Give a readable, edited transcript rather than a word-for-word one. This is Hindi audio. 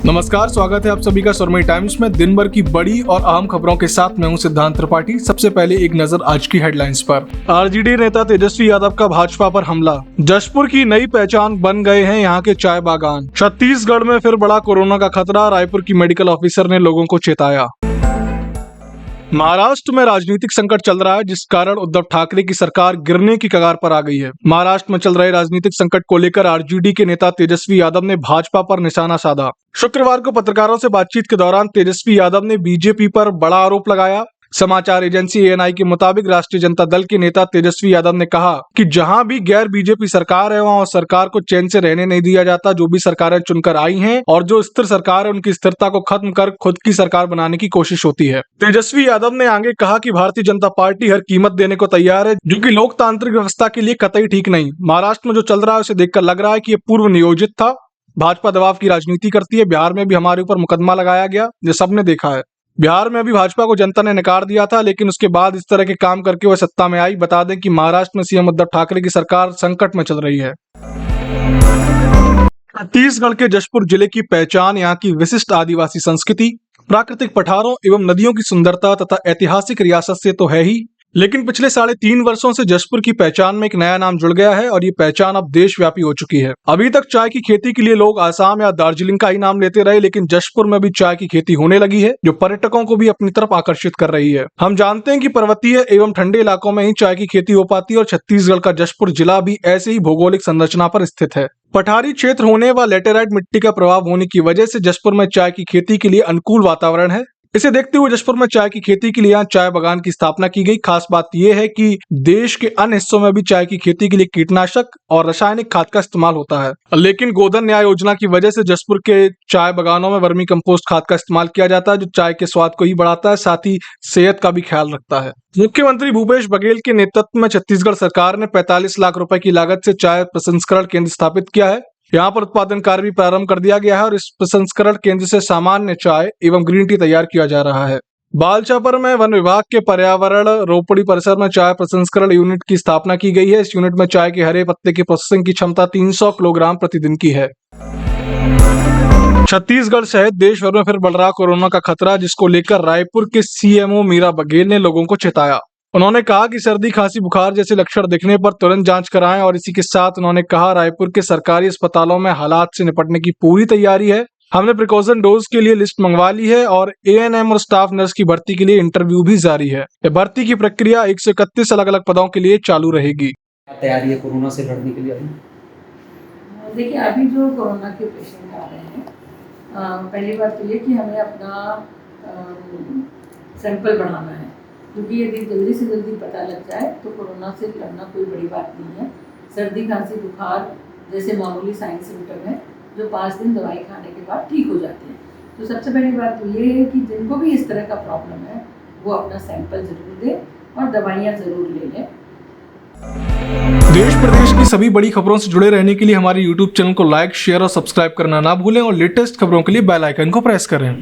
नमस्कार, स्वागत है आप सभी का सुरमई टाइम्स में। दिन भर की बड़ी और अहम खबरों के साथ मैं हूं सिद्धांत त्रिपाठी। सबसे पहले एक नजर आज की हेडलाइंस पर। आरजेडी नेता तेजस्वी यादव का भाजपा पर हमला। जशपुर की नई पहचान बन गए हैं यहां के चाय बागान। छत्तीसगढ़ में फिर बड़ा कोरोना का खतरा, रायपुर की मेडिकल ऑफिसर ने लोगों को चेताया। महाराष्ट्र में राजनीतिक संकट चल रहा है, जिस कारण उद्धव ठाकरे की सरकार गिरने की कगार पर आ गई है। महाराष्ट्र में चल रहे राजनीतिक संकट को लेकर आरजेडी के नेता तेजस्वी यादव ने भाजपा पर निशाना साधा। शुक्रवार को पत्रकारों से बातचीत के दौरान तेजस्वी यादव ने बीजेपी पर बड़ा आरोप लगाया। समाचार एजेंसी एएनआई के मुताबिक राष्ट्रीय जनता दल के नेता तेजस्वी यादव ने कहा कि जहां भी गैर बीजेपी सरकार है वहां सरकार को चैन से रहने नहीं दिया जाता। जो भी सरकारें चुनकर आई हैं और जो स्थिर सरकार है उनकी स्थिरता को खत्म कर खुद की सरकार बनाने की कोशिश होती है। तेजस्वी यादव ने आगे कहा कि भारतीय जनता पार्टी हर कीमत देने को तैयार है, जो कि लोकतांत्रिक व्यवस्था के लिए कतई ठीक नहीं। महाराष्ट्र में जो चल रहा है उसे देखकर लग रहा है कि ये पूर्व नियोजित था। भाजपा दबाव की राजनीति करती है। बिहार में भी हमारे ऊपर मुकदमा लगाया गया, ये सबने देखा है। बिहार में भी भाजपा को जनता ने नकार दिया था, लेकिन उसके बाद इस तरह के काम करके वह सत्ता में आई। बता दें कि महाराष्ट्र में सीएम उद्धव ठाकरे की सरकार संकट में चल रही है। छत्तीसगढ़ के जशपुर जिले की पहचान यहाँ की विशिष्ट आदिवासी संस्कृति, प्राकृतिक पठारों एवं नदियों की सुंदरता तथा ऐतिहासिक रियासत से तो है ही, लेकिन पिछले 3.5 वर्षों से जशपुर की पहचान में एक नया नाम जुड़ गया है और ये पहचान अब देशव्यापी हो चुकी है। अभी तक चाय की खेती के लिए लोग आसाम या दार्जिलिंग का ही नाम लेते रहे, लेकिन जशपुर में भी चाय की खेती होने लगी है, जो पर्यटकों को भी अपनी तरफ आकर्षित कर रही है। हम जानते हैं कि पर्वतीय एवं ठंडे इलाकों में ही चाय की खेती हो पाती है और छत्तीसगढ़ का जशपुर जिला भी ऐसे ही भौगोलिक संरचना पर स्थित है। पठारी क्षेत्र होने व लेटेराइट मिट्टी का प्रभाव होने की वजह से जशपुर में चाय की खेती के लिए अनुकूल वातावरण है। इसे देखते हुए जशपुर में चाय की खेती के लिए यहाँ चाय बागान की स्थापना की गई। खास बात यह है कि देश के अन्य हिस्सों में भी चाय की खेती के लिए कीटनाशक और रासायनिक खाद का इस्तेमाल होता है, लेकिन गोधन न्याय योजना की वजह से जशपुर के चाय बागानों में वर्मी कंपोस्ट खाद का इस्तेमाल किया जाता है, जो चाय के स्वाद को ही बढ़ाता है, साथ ही सेहत का भी ख्याल रखता है। मुख्यमंत्री भूपेश बघेल के नेतृत्व में छत्तीसगढ़ सरकार ने 45 लाख रुपए की लागत से चाय प्रसंस्करण केंद्र स्थापित किया है। यहाँ पर उत्पादन कार्य भी प्रारंभ कर दिया गया है और इस प्रसंस्करण केंद्र से सामान्य चाय एवं ग्रीन टी तैयार किया जा रहा है। बालचापर में वन विभाग के पर्यावरण रोपड़ी परिसर में चाय प्रसंस्करण यूनिट की स्थापना की गई है। इस यूनिट में चाय के हरे पत्ते की प्रोसेसिंग की क्षमता 300 किलोग्राम प्रतिदिन की है। छत्तीसगढ़ सहित देश भर में फिर बढ़ रहा कोरोना का खतरा, जिसको लेकर रायपुर के सीएमओ मीरा बघेल ने लोगों को चेताया। उन्होंने कहा कि सर्दी खांसी बुखार जैसे लक्षण दिखने पर तुरंत जांच कराएं और इसी के साथ उन्होंने कहा रायपुर के सरकारी अस्पतालों में हालात से निपटने की पूरी तैयारी है। हमने प्रिकॉशन डोज के लिए लिस्ट मंगवा ली है और एएनएम और स्टाफ नर्स की भर्ती के लिए इंटरव्यू भी जारी है। भर्ती की प्रक्रिया 131 अलग अलग पदों के लिए चालू रहेगी। तैयारी है कोरोना से लड़ने के लिए? देखिए, अभी जो कोरोना के पेशेंट आ रहे हैं, पहली बात तो ये कि हमें अपना सैंपल बढ़ाना है, क्योंकि यदि जल्दी से जल्दी पता लग जाए तो कोरोना से लड़ना कोई बड़ी बात नहीं है। सर्दी खांसी बुखार जैसे मामूली साइन सिम्टम है, जो 5 दिन दवाई खाने के बाद ठीक हो जाते हैं। तो सबसे पहली बात तो ये है कि जिनको भी इस तरह का प्रॉब्लम है वो अपना सैंपल जरूर दें और दवाइयाँ ज़रूर ले लें। देश प्रदेश की सभी बड़ी खबरों से जुड़े रहने के लिए हमारे YouTube चैनल को लाइक, शेयर और सब्सक्राइब करना ना भूलें और लेटेस्ट खबरों के लिए बेल आइकन को प्रेस करें।